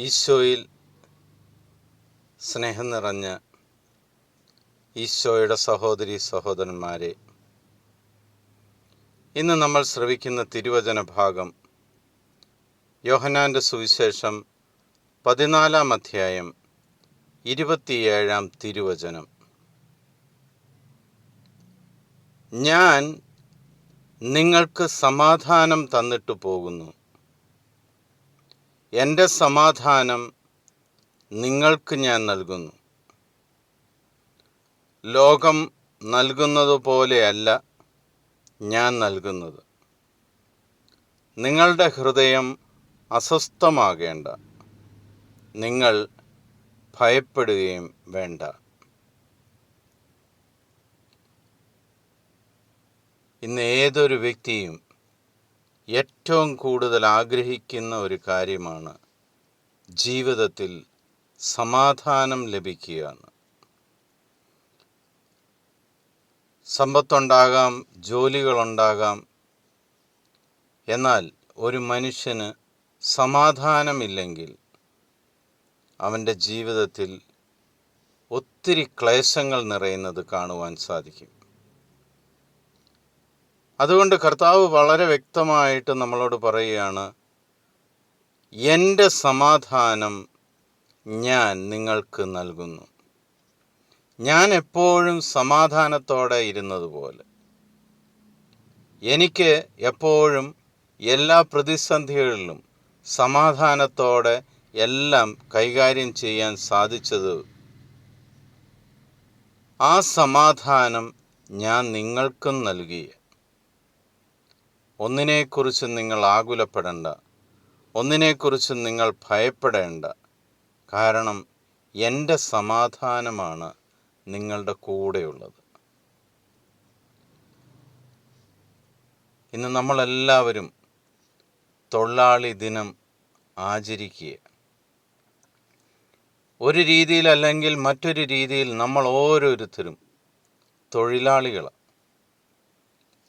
ഈശോയിൽ സ്നേഹം നിറഞ്ഞ ഈശോയുടെ സഹോദരി സഹോദരന്മാരെ, ഇന്ന് നമ്മൾ ശ്രവിക്കുന്ന തിരുവചന ഭാഗം യോഹന്നാൻ്റെ സുവിശേഷം 14-ാം അധ്യായം 27-ാം തിരുവചനം. ഞാൻ നിങ്ങൾക്ക് സമാധാനം തന്നിട്ട് പോകുന്നു, എൻ്റെ സമാധാനം നിങ്ങൾക്ക് ഞാൻ നൽകുന്നു. ലോകം നൽകുന്നത് പോലെയല്ല ഞാൻ നൽകുന്നത്. നിങ്ങളുടെ ഹൃദയം അസ്വസ്ഥമാകേണ്ട, നിങ്ങൾ ഭയപ്പെടുകയും വേണ്ട. ഇന്ന് ഏതൊരു വ്യക്തിയും ഏറ്റവും കൂടുതൽ ആഗ്രഹിക്കുന്ന ഒരു കാര്യമാണ് ജീവിതത്തിൽ സമാധാനം ലഭിക്കുക എന്ന്. സമ്പത്തുണ്ടാകാം, ജോലികളുണ്ടാകാം, എന്നാൽ ഒരു മനുഷ്യന് സമാധാനമില്ലെങ്കിൽ അവൻ്റെ ജീവിതത്തിൽ ഒത്തിരി ക്ലേശങ്ങൾ നിറയുന്നത് കാണുവാൻ സാധിക്കും. അതുകൊണ്ട് കർത്താവ് വളരെ വ്യക്തമായിട്ട് നമ്മളോട് പറയുകയാണ്, എൻ്റെ സമാധാനം ഞാൻ നിങ്ങൾക്ക് നൽകുന്നു. ഞാൻ എപ്പോഴും സമാധാനത്തോടെ ഇരുന്നത് പോലെ, എനിക്ക് എപ്പോഴും എല്ലാ പ്രതിസന്ധികളിലും സമാധാനത്തോടെ എല്ലാം കൈകാര്യം ചെയ്യാൻ സാധിച്ചത്, ആ സമാധാനം ഞാൻ നിങ്ങൾക്കും നൽകി. ഒന്നിനെക്കുറിച്ചും നിങ്ങൾ ആകുലപ്പെടേണ്ട, ഒന്നിനെക്കുറിച്ചും നിങ്ങൾ ഭയപ്പെടേണ്ട. കാരണം എൻ്റെ സമാധാനമാണ് നിങ്ങളുടെ കൂടെയുള്ളത്. ഇന്ന് നമ്മളെല്ലാവരും തൊഴിലാളി ദിനം ആചരിക്കുക. ഒരു രീതിയിൽ അല്ലെങ്കിൽ മറ്റൊരു രീതിയിൽ നമ്മൾ ഓരോരുത്തരും തൊഴിലാളികളാണ്.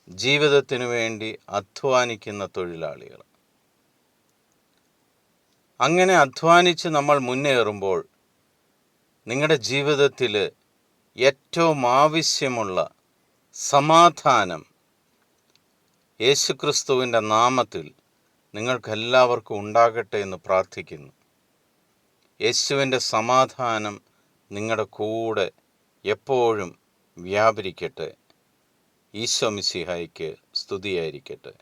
ജീവിതത്തിനു വേണ്ടി അധ്വാനിക്കുന്ന തൊഴിലാളികൾ. അങ്ങനെ അധ്വാനിച്ച് നമ്മൾ മുന്നേറുമ്പോൾ നിങ്ങളുടെ ജീവിതത്തിൽ ഏറ്റവും ആവശ്യമുള്ള സമാധാനം യേശുക്രിസ്തുവിൻ്റെ നാമത്തിൽ നിങ്ങൾക്കെല്ലാവർക്കും ഉണ്ടാകട്ടെ എന്ന് പ്രാർത്ഥിക്കുന്നു. യേശുവിൻ്റെ സമാധാനം നിങ്ങളുടെ കൂടെ എപ്പോഴും വ്യാപരിക്കട്ടെ. ഈശോ മിശിഹായ്ക്ക് സ്തുതിയായിരിക്കട്ടെ.